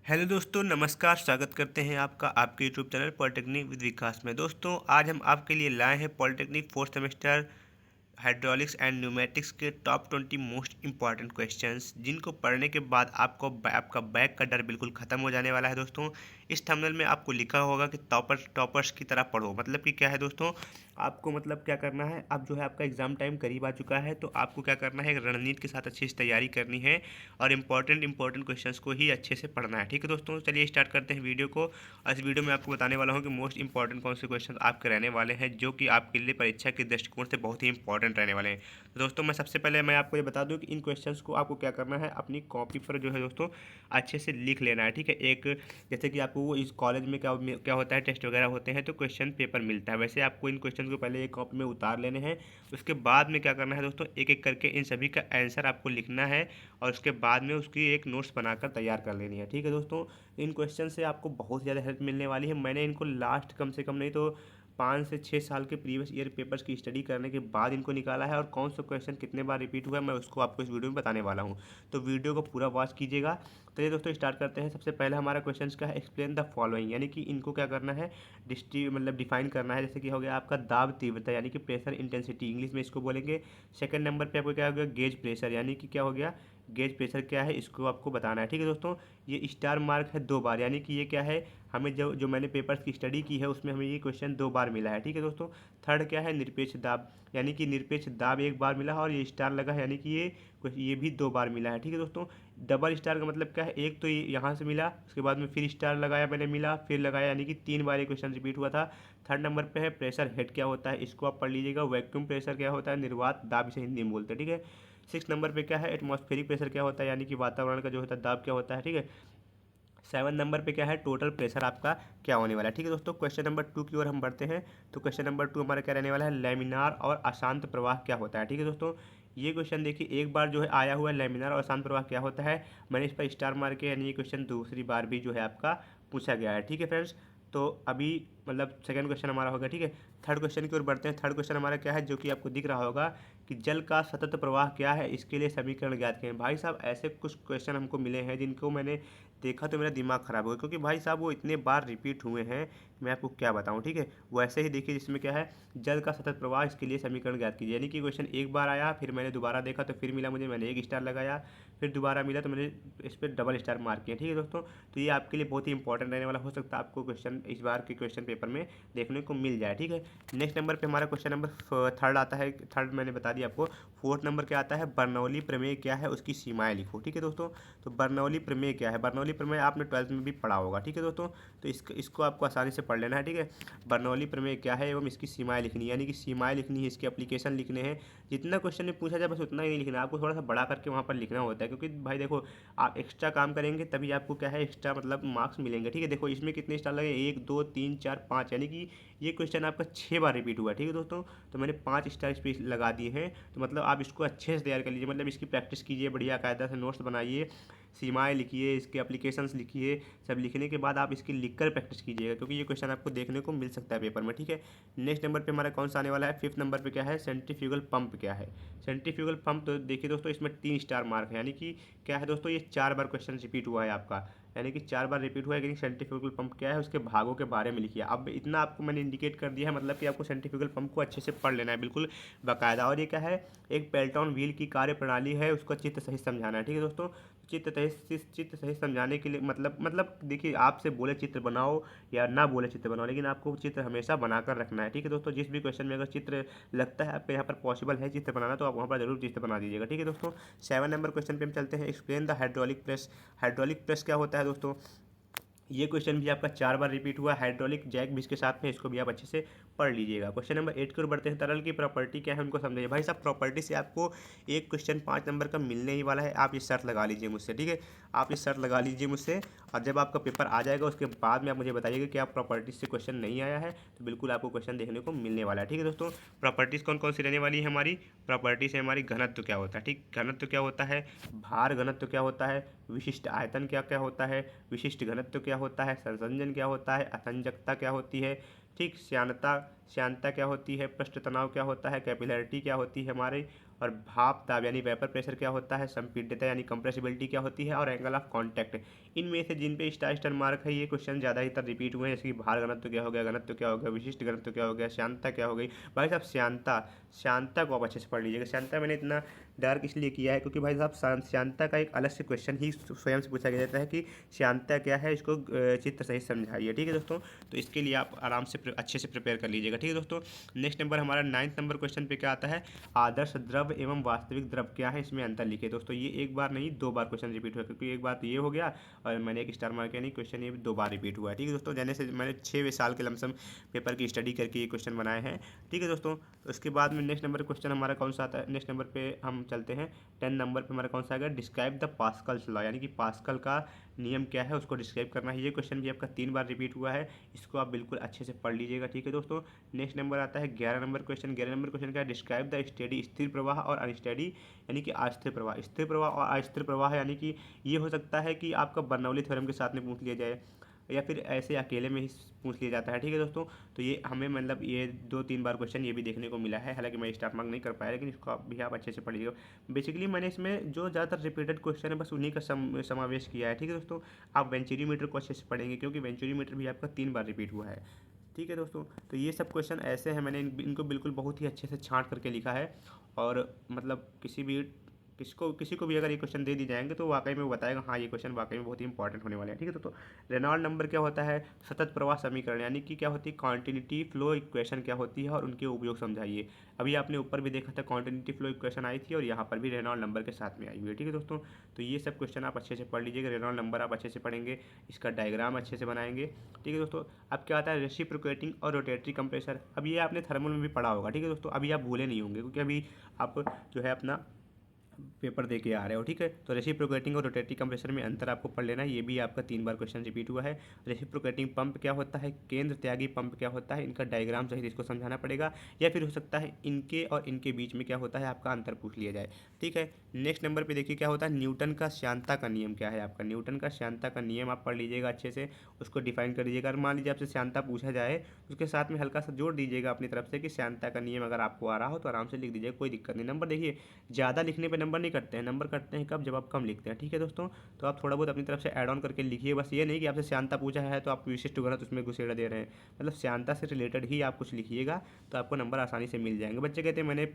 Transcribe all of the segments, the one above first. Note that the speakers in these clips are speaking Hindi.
हेलो दोस्तों, नमस्कार। स्वागत करते हैं आपका आपके यूट्यूब चैनल पॉलिटेक्निक विद विकास में। दोस्तों, आज हम आपके लिए लाए हैं polytechnic fourth semester hydraulics and pneumatics के टॉप 20 मोस्ट इंपॉर्टेंट क्वेश्चंस, जिनको पढ़ने के बाद आपका बैक का डर बिल्कुल खत्म हो जाने वाला है। दोस्तों, इस थंबनेल में आपको लिखा होगा कि टॉपर्स की तरह पढ़ो। मतलब कि क्या है दोस्तों, आपको मतलब क्या करना है, अब जो है आपका एग्जाम टाइम करीब आ चुका है, तो आपको क्या करना है, एक रणनीति के साथ अच्छी से तैयारी करनी है और इंपॉर्टेंट क्वेश्चंस को ही अच्छे से पढ़ना है। ठीक है दोस्तों, चलिए स्टार्ट करते हैं वीडियो को। और इस वीडियो में आपको बताने वाला हूँ कि मोस्ट इंपॉर्टेंट कौन से क्वेश्चन आपके रहने वाले हैं, जो कि आपके लिए परीक्षा के दृष्टिकोण से बहुत ही इंपॉर्टेंट रहने वाले हैं। तो दोस्तों, मैं सबसे पहले आपको ये बता दूं कि इन क्वेश्चंस को आपको क्या करना है, अपनी कॉपी पर जो है दोस्तों अच्छे से लिख लेना है। ठीक है, एक जैसे कि आपको वो इस कॉलेज में क्या होता है, टेस्ट वगैरह होते हैं तो क्वेश्चन पेपर मिलता है, वैसे आपको इन क्वेश्चन को पहले एक कॉपी में उतार लेने हैं। उसके बाद में क्या करना है दोस्तों, एक एक करके इन सभी का आंसर आपको लिखना है और उसके बाद में उसकी एक नोट्स बनाकर तैयार कर लेनी है। ठीक है दोस्तों, इन क्वेश्चन से आपको बहुत ज़्यादा हेल्प मिलने वाली है। मैंने इनको लास्ट कम से कम नहीं तो 5 से 6 साल के प्रीवियस ईयर पेपर्स की स्टडी करने के बाद इनको निकाला है, और कौन सा क्वेश्चन कितने बार रिपीट हुआ है मैं उसको आपको इस वीडियो में बताने वाला हूँ। तो वीडियो को पूरा वॉच कीजिएगा। तो ये दोस्तों स्टार्ट करते हैं। सबसे पहले हमारा क्वेश्चन क्या है, एक्सप्लेन द फॉलोइंग, यानी कि इनको क्या करना है, डिफाइन करना है। जैसे कि हो गया आपका दाब तीव्रता, यानी कि प्रेशर इंटेंसिटी, इंग्लिश में इसको बोलेंगे। सेकंड नंबर पे आपको क्या हो गया, गेज प्रेशर, यानी कि क्या हो गया, गेज प्रेशर क्या है इसको आपको बताना है। ठीक है दोस्तों, ये स्टार मार्क है 2 बार, यानी कि ये क्या है, हमें जो जो मैंने पेपर्स की स्टडी की है उसमें हमें ये क्वेश्चन 2 बार मिला है। ठीक है दोस्तों, थर्ड क्या है, निरपेक्ष दाब, यानी कि निरपेक्ष दाब 1 बार मिला है और ये स्टार लगा है, यानी कि ये भी 2 बार मिला है। ठीक है दोस्तों, डबल स्टार का मतलब क्या है, एक तो ये यहाँ से मिला, उसके बाद में फिर स्टार लगाया मैंने, मिला, फिर लगाया, यानी कि 3 बार ये क्वेश्चन रिपीट हुआ था। थर्ड नंबर पे है प्रेशर हेड, क्या होता है इसको आप पढ़ लीजिएगा। वैक्यूम प्रेशर क्या होता है, निर्वात दाब इसे हिंदी में बोलते हैं। ठीक है, 6 नंबर पे क्या है, एटमॉस्फेरिक प्रेशर क्या होता है, यानी कि वातावरण का जो होता है दाब क्या होता है। ठीक है, 7 नंबर पे क्या है, टोटल प्रेशर आपका क्या होने वाला है। ठीक है दोस्तों, क्वेश्चन नंबर 2 की ओर हम बढ़ते हैं। तो क्वेश्चन नंबर 2 हमारा क्या रहने वाला है, लैमिनार और अशांत प्रवाह क्या होता है। ठीक है दोस्तों, ये क्वेश्चन देखिए एक बार जो है आया हुआ है, लैमिनार और अशांत प्रवाह क्या होता है, मैंने इस पर स्टार मार के, यानी ये क्वेश्चन दूसरी बार भी जो है आपका पूछा गया है। ठीक है फ्रेंड्स, तो अभी मतलब सेकंड क्वेश्चन हमारा होगा। ठीक है, थर्ड क्वेश्चन की ओर बढ़ते हैं। थर्ड क्वेश्चन हमारा क्या है, जो कि आपको दिख रहा होगा कि जल का सतत प्रवाह क्या है, इसके लिए समीकरण ज्ञात करें। भाई साहब, ऐसे कुछ क्वेश्चन हमको मिले हैं जिनको मैंने देखा तो मेरा दिमाग ख़राब हो गया, क्योंकि भाई साहब वो इतने बार रिपीट हुए हैं, मैं आपको क्या बताऊं। ठीक है, वैसे ही देखिए जिसमें क्या है, जल का सतत प्रवाह, इसके लिए समीकरण ज्ञात कीजिए, यानी कि क्वेश्चन एक बार आया, फिर मैंने दोबारा देखा तो फिर मिला मुझे, मैंने एक स्टार लगाया, फिर दोबारा मिला तो मैंने इस पर डबल स्टार मार्क किया। ठीक है दोस्तों, तो ये आपके लिए बहुत ही इंपॉर्टेंट रहने वाला, हो सकता है आपको क्वेश्चन इस बार के क्वेश्चन पेपर में देखने को मिल जाए। ठीक है, नेक्स्ट नंबर पे हमारा क्वेश्चन नंबर थर्ड आता है। थर्ड मैंने बता दिया आपको। फोर्थ नंबर क्या आता है, बर्नौली प्रमेय क्या है, उसकी सीमाएं लिखो। ठीक है दोस्तों, तो बर्नौली प्रमेय क्या है, बर्नौली प्रमेय आपने 12th में भी पढ़ा होगा। ठीक है दोस्तों, तो इसको आपको आसानी से पढ़ लेना है। ठीक है, बर्नौली प्रमेय क्या है एवं इसकी सीमाएं लिखनी है, यानी कि सीमाएं लिखनी है, इसके एप्लीकेशन लिखने हैं। जितना क्वेश्चन में पूछा जाए बस उतना ही नहीं लिखना, आपको थोड़ा सा बड़ा करके वहाँ पर लिखना होता है, क्योंकि भाई देखो, आप एक्स्ट्रा काम करेंगे तभी आपको क्या है, एक्स्ट्रा मतलब मार्क्स मिलेंगे। ठीक है, देखो इसमें कितने स्टार लगे, 1 2 3 4 5, यानी कि ये क्वेश्चन आपका 6 बार रिपीट हुआ है। ठीक है दोस्तों, तो मैंने 5 स्टार इस पर लगा दिए हैं। तो मतलब आप इसको अच्छे से तैयार कर लीजिए, मतलब इसकी प्रैक्टिस कीजिए, बढ़िया कायदा से नोट्स बनाइए, सीमाएं लिखिए, इसके एप्लीकेशंस लिखिए। सब लिखने के बाद आप इसकी लिखकर प्रैक्टिस कीजिएगा, क्योंकि ये क्वेश्चन आपको देखने को मिल सकता है पेपर में। ठीक है, नेक्स्ट नंबर पे हमारा कौन सा आने वाला है, फिफ्थ नंबर पे क्या है, सेंट्रीफ्यूगल पंप क्या है। सेंट्रीफ्यूगल पंप, तो देखिए दोस्तों इसमें 3 स्टार मार्क है, यानी कि क्या है दोस्तों, ये 4 बार क्वेश्चन रिपीट हुआ है आपका, यानी कि 4 बार रिपीट हुआ है कि सेंट्रीफ्यूगल पंप क्या है, उसके भागों के बारे में लिखिए। अब इतना आपको मैंने इंडिकेट कर दिया है, मतलब कि आपको सेंट्रीफ्यूगल पंप को अच्छे से पढ़ लेना है बिल्कुल बाकायदा। और ये क्या है, एक पेल्टॉन व्हील की कार्य प्रणाली है, उसको चित्र सहित समझाना है। ठीक है दोस्तों, चित्र सहित समझाने के लिए मतलब देखिए, आपसे बोले चित्र बनाओ या ना बोले चित्र बनाओ, लेकिन आपको चित्र हमेशा बनाकर रखना है। ठीक है दोस्तों, जिस भी क्वेश्चन में अगर चित्र लगता है आपके यहाँ पर पॉसिबल है चित्र बनाना, तो आप वहाँ पर जरूर चित्र बना दीजिएगा। ठीक है दोस्तों, 7 नंबर क्वेश्चन पे हम चलते हैं। Explain the hydraulic press. Hydraulic press क्या होता है दोस्तों, ये क्वेश्चन भी आपका 4 बार रिपीट हुआ, हाइड्रोलिक जैक भी इसके साथ में, इसको भी आप अच्छे से पढ़ लीजिएगा। क्वेश्चन नंबर 8 की ओर बढ़ते हैं। तरल की प्रॉपर्टी क्या है उनको समझिए। भाई साहब, प्रॉपर्टी से आपको एक क्वेश्चन 5 नंबर का मिलने ही वाला है, आप ये शर्त लगा लीजिए मुझसे। ठीक है, आप ये शर्त लगा लीजिए मुझसे, और जब आपका पेपर आ जाएगा उसके बाद में आप मुझे बताइएगा कि आप प्रॉपर्टी से क्वेश्चन नहीं आया है, तो बिल्कुल आपको क्वेश्चन देखने को मिलने वाला है। ठीक है दोस्तों, प्रॉपर्टीज़ कौन कौन सी रहने वाली है हमारी, प्रॉपर्टी से हमारी घनत्व क्या होता है। ठीक, घनत्व क्या होता है, भार घनत्व क्या होता है, विशिष्ट आयतन क्या क्या होता है, विशिष्ट घनत्व क्या होता है, संसंजन क्या होता है, असंजकता क्या होती है, ठीक, श्यानता श्यानता क्या होती है, पृष्ठ तनाव क्या होता है, कैपिलरिटी क्या होती है हमारी, और भाप दाब यानी वेपर प्रेशर क्या होता है, संपीड्यता यानी कंप्रेसिबिलिटी क्या होती है, और एंगल ऑफ कॉन्टैक्ट। इनमें से जिन पे स्टार स्टार मार्क है ये क्वेश्चन ज़्यादातर रिपीट हुए हैं, जैसे कि भार घनत्व क्या हो गया, घनत्व क्या हो गया, विशिष्ट घनत्व क्या हो गया, श्यानता क्या हो गई। भाई साहब श्यानता, श्यानता को आप अच्छे से पढ़ लीजिएगा। श्यानता मैंने इतना डार्क इसलिए किया है क्योंकि भाई साहब श्यानता का एक अलग से क्वेश्चन ही स्वयं से पूछा गया जाता है कि श्यानता क्या है, इसको चित्र सहित समझाइए। ठीक है दोस्तों, तो इसके लिए आप आराम से अच्छे से प्रिपेयर कर लीजिएगा। ठीक है दोस्तों, नेक्स्ट नंबर हमारा 9th नंबर क्वेश्चन पे क्या आता है, आदर्श द्रव एवं वास्तविक द्रव क्या है, इसमें अंतर लिखे। दोस्तों ये एक बार नहीं 2 बार क्वेश्चन रिपीट हुआ, क्योंकि एक बार तो ये हो गया और मैंने एक स्टार मार्क किया नहीं, क्वेश्चन ये 2 बार रिपीट हुआ है। ठीक है दोस्तों, जैसे से मैंने 6 साल के लमसम पेपर की स्टडी करके ये क्वेश्चन बनाए हैं। ठीक है दोस्तों, तो उसके बाद में नेक्स्ट नंबर क्वेश्चन हमारा कौन सा आता है, नेक्स्ट नंबर पे हम चलते हैं 10 नंबर पे हमारा कौन सा आएगा, डिस्क्राइब द पास्कल्स लॉ, यानी कि पास्कल का नियम क्या है उसको डिस्क्राइब करना है। ये क्वेश्चन भी आपका 3 बार रिपीट हुआ है, इसको आप बिल्कुल अच्छे से पढ़ लीजिएगा। ठीक है दोस्तों, नेक्स्ट नंबर आता है 11 नंबर क्वेश्चन। 11 नंबर क्वेश्चन क्या है, डिस्क्राइब द स्टेडी, स्थिर प्रवाह और अनस्टेडी यानी कि अस्थिर प्रवाह। स्थिर प्रवाह और अस्थिर प्रवाह यानी कि ये हो सकता है कि आपका बर्नौली थ्योरम के साथ में पूछ लिया जाए या फिर ऐसे अकेले में ही पूछ लिया जाता है। ठीक है दोस्तों, तो ये हमें मतलब ये 2-3 बार क्वेश्चन ये भी देखने को मिला है, हालांकि मैं स्टार मार्क नहीं कर पाया, लेकिन इसको भी आप अच्छे से पढ़िएगा। बेसिकली मैंने इसमें जो ज़्यादातर रिपीटेड क्वेश्चन है बस उन्हीं का समावेश किया है। ठीक है दोस्तों, आप वेंचुरीमीटर को अच्छे से पढ़ेंगे क्योंकि वेंचुरीमीटर भी आपका 3 बार रिपीट हुआ है। ठीक है दोस्तों, तो ये सब क्वेश्चन ऐसे हैं, मैंने इनको बिल्कुल बहुत ही अच्छे से छांट करके लिखा है, और मतलब किसी को भी अगर ये क्वेश्चन दे दी जाएंगे तो वाकई में वो बताएगा हाँ ये क्वेश्चन वाकई में बहुत ही इंपॉर्टेंट होने वाले हैं। ठीक है दोस्तों, रेनॉल्ड नंबर क्या होता है, सतत प्रवाह समीकरण यानी कि क्या होती है, कॉन्टिन्यूटी फ्लो इक्वेशन क्या होती है और उनके उपयोग समझाइए। अभी आपने ऊपर भी देखा था कॉन्टिन्यूटी फ्लो इक्वेशन आई थी और यहाँ पर भी रेनॉल्ड नंबर के साथ में आई हुई है। ठीक है दोस्तों, तो ये सब क्वेश्चन आप अच्छे से पढ़ लीजिएगा, रेनॉल्ड नंबर आप अच्छे से पढ़ेंगे, इसका डायग्राम अच्छे से बनाएंगे। ठीक है दोस्तों, अब क्या आता है रेसिप्रोकेटिंग और रोटेटरी कंप्रेसर। अब ये आपने थर्मल में भी पढ़ा होगा। ठीक है दोस्तों, अभी आप भूले नहीं होंगे क्योंकि अभी आप जो है अपना पेपर दे के आ रहे हो। ठीक है, तो रेसिप्रोकेटिंग और रोटेटरी कंप्रेसर में अंतर आपको पढ़ लेना है, ये भी आपका 3 बार क्वेश्चन रिपीट हुआ है। रेसिप्रोकेटिंग पंप क्या होता है, केंद्र त्यागी पंप क्या होता है, इनका डायग्राम सहित इसको समझाना पड़ेगा, या फिर हो सकता है इनके और इनके बीच में क्या होता है आपका अंतर पूछ लिया जाए। ठीक है, नेक्स्ट नंबर पर देखिए क्या होता है, न्यूटन का श्यानता का नियम क्या है आपका, न्यूटन का श्यानता का नियम आप पढ़ लीजिएगा अच्छे से, उसको डिफाइन कर दीजिएगा। अगर मान लीजिए आपसे श्यानता पूछा जाए उसके साथ में हल्का सा जोड़ दीजिएगा अपनी तरफ से कि श्यानता का नियम अगर आपको आ रहा हो तो आराम से लिख दीजिएगा, कोई दिक्कत नहीं। नंबर देखिए ज़्यादा लिखने पर नंबर नहीं कटते हैं, नंबर करते हैं कब, जब आप कम लिखते हैं। ठीक है दोस्तों, तो आप थोड़ा बहुत अपनी तरफ से ऐड ऑन करके लिखिए, बस ये नहीं कि आपसे श्यानता पूछा है तो आप विशिष्ट घनत्व उसमें घुसेड़ा दे रहे हैं, मतलब श्यानता से रिलेटेड ही आप कुछ लिखिएगा तो आपको नंबर आसानी से मिल जाएंगे। बच्चे कहते हैं मैंने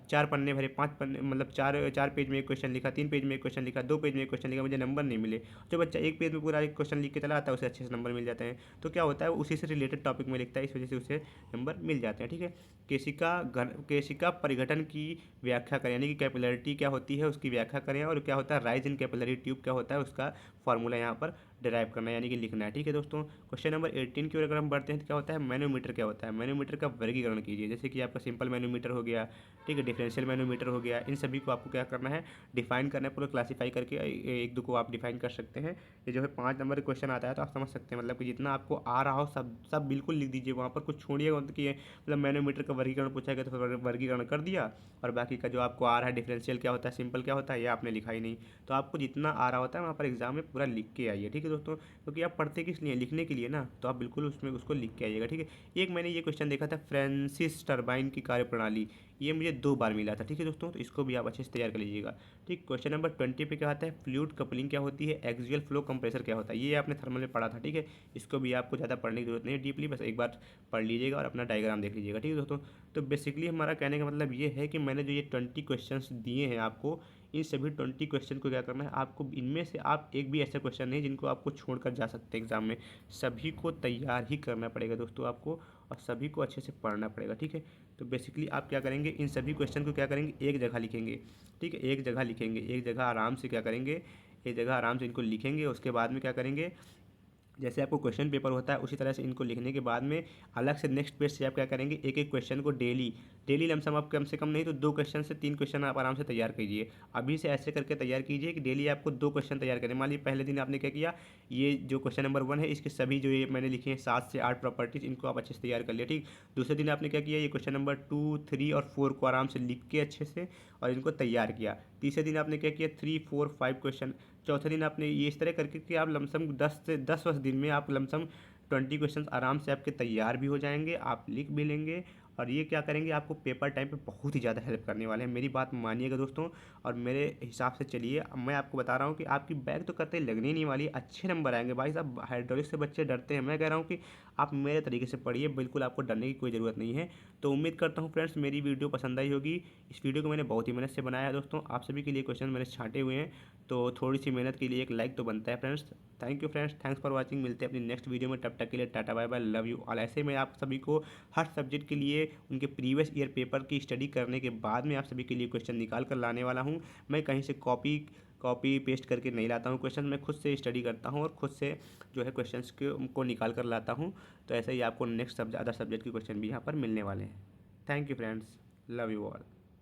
4 पन्ने भरे, 5 पन्ने मतलब 4 पेज में एक क्वेश्चन लिखा, 3 पेज में एक क्वेश्चन लिखा, 2 पेज में एक क्वेश्चन लिखा, मुझे नंबर नहीं मिले। जो बच्चा 1 पेज में पूरा एक क्वेश्चन लिख के चला आता है उसे अच्छे से नंबर मिल जाते हैं। तो क्या होता है उसी से रिलेटेड टॉपिक में लिखता है, इस वजह से उसे नंबर मिल जाते हैं। ठीक है, केशिका परिघटन की व्याख्या करें, यानी कि कैपिलरिटी क्या होती है उसकी व्याख्या करें, और क्या होता है राइज इन कैपिलरी ट्यूब क्या होता है उसका फॉर्मूला यहाँ पर डिराइव करना है यानी कि लिखना है। ठीक है दोस्तों, क्वेश्चन नंबर 18 की ओर अगर हम बढ़ते हैं तो क्या होता है मैनोमीटर क्या होता है, मैनोमीटर का वर्गीकरण कीजिए। जैसे कि आपका सिंपल मैनोमीटर हो गया, ठीक है, डिफरेंशियल मैनोमीटर हो गया, इन सभी को आपको क्या करना है डिफाइन करना है, पूरा क्लासीफाई करके 1-2 को आप डिफाइन कर सकते हैं। ये जो है 5 नंबर क्वेश्चन आता है तो आप समझ सकते हैं, मतलब कि जितना आपको आ रहा हो सब बिल्कुल लिख दीजिए, वहाँ पर कुछ छोड़िएगा कि मतलब मैनोमीटर का वर्गीकरण पूछा गया तो फिर वर्गीकरण कर दिया, और बाकी का जो आपको आ रहा है डिफरेंशियल क्या होता है, सिंपल क्या होता है, ये आपने लिखा ही नहीं। तो आपको जितना आ रहा होता है वहाँ पर एग्जाम में पूरा लिख के आइए। ठीक है दोस्तों, क्योंकि आप पढ़ते किस लिए, लिखने के लिए ना, तो आप बिल्कुल उसमें उसको लिख के आइएगा। ठीक है, एक मैंने ये क्वेश्चन देखा था फ्रांसिस टर्बाइन की कार्यप्रणाली, ये मुझे 2 बार मिला था। ठीक है दोस्तों, तो इसको भी आप अच्छे से तैयार कर लीजिएगा। ठीक, क्वेश्चन नंबर 20 पे क्या आता है फ्लूइड कपलिंग क्या होती है, एक्सियल फ्लो कंप्रेसर क्या होता है, ये आपने थर्मल में पढ़ा था। ठीक है, इसको भी आपको ज़्यादा पढ़ने की जरूरत नहीं है डीपली, बस एक बार पढ़ लीजिएगा और अपना डायग्राम देख लीजिएगा। ठीक है दोस्तों, तो बेसिकली हमारा कहने का मतलब ये है कि मैंने जो ये 20 क्वेश्चन दिए हैं आपको, इन सभी 20 क्वेश्चन को क्या करना है आपको, इनमें से आप एक भी ऐसा क्वेश्चन नहीं जिनको आपको छोड़कर जा सकते हैं एग्जाम में, सभी को तैयार ही करना पड़ेगा दोस्तों आपको, और सभी को अच्छे से पढ़ना पड़ेगा। ठीक है, तो बेसिकली आप क्या करेंगे इन सभी क्वेश्चन को क्या करेंगे एक जगह लिखेंगे। ठीक है, एक जगह लिखेंगे, एक जगह आराम से क्या करेंगे, एक जगह आराम से इनको लिखेंगे। उसके बाद में क्या करेंगे, जैसे आपको क्वेश्चन पेपर होता है उसी तरह से इनको लिखने के बाद में अलग से नेक्स्ट पेज से आप क्या करेंगे एक एक क्वेश्चन को डेली डेली लमसम आप कम से कम नहीं तो 2 क्वेश्चन से 3 क्वेश्चन आप आराम से तैयार कीजिए। अभी से ऐसे करके तैयार कीजिए कि डेली आपको 2 क्वेश्चन तैयार करें। मान लीजिए पहले दिन आपने क्या किया, ये जो क्वेश्चन नंबर 1 है इसके सभी जो ये मैंने लिखे हैं 7 से 8 प्रॉपर्टीज, इनको आप अच्छे से तैयार कर लिया। ठीक, दूसरे दिन आपने क्या किया, ये क्वेश्चन नंबर 2, 3 और 4 को आराम से लिख के अच्छे से और इनको तैयार किया। तीसरे दिन आपने क्या किया 3, 4, 5 क्वेश्चन। चौथे दिन आपने ये इस तरह करके कि आप लमसम 10 से 10 दिन में आप लमसम 20 क्वेश्चन आराम से आपके तैयार भी हो जाएंगे, आप लिख भी लेंगे और ये क्या करेंगे, आपको पेपर टाइम पे बहुत ही ज़्यादा हेल्प करने वाले हैं। मेरी बात मानिएगा दोस्तों, और मेरे हिसाब से चलिए। मैं आपको बता रहा हूँ कि आपकी बैक तो करते लगने ही नहीं वाली, अच्छे नंबर आएंगे भाई साहब। हाइड्रोलिक्स से बच्चे डरते हैं, मैं कह रहा हूँ कि आप मेरे तरीके से पढ़िए, बिल्कुल आपको डरने की कोई ज़रूरत नहीं है। तो उम्मीद करता हूँ फ्रेंड्स मेरी वीडियो पसंद आई होगी। इस वीडियो को मैंने बहुत ही मेहनत से बनाया है दोस्तों, आप सभी के लिए क्वेश्चन मैंने छांटे हुए हैं, तो थोड़ी सी मेहनत के लिए एक लाइक तो बनता है friends. Thank you friends, thanks for watching. मिलते हैं अपनी नेक्स्ट वीडियो में, तब तक के लिए tata bye bye, love you all. ऐसे में आप सभी को हर सब्जेक्ट के लिए उनके प्रीवियस ईयर पेपर की स्टडी करने के बाद में आप सभी के लिए क्वेश्चन निकाल कर लाने वाला हूँ। मैं कहीं से कॉपी पेस्ट करके नहीं लाता हूँ क्वेश्चन, मैं खुद से स्टडी करता हूँ और खुद से जो है क्वेश्चंस को निकाल कर लाता हूँ। तो ऐसे ही आपको नेक्स्ट अदर सब्जेक्ट के क्वेश्चन भी यहाँ पर मिलने वाले हैं। Thank you friends, love you all.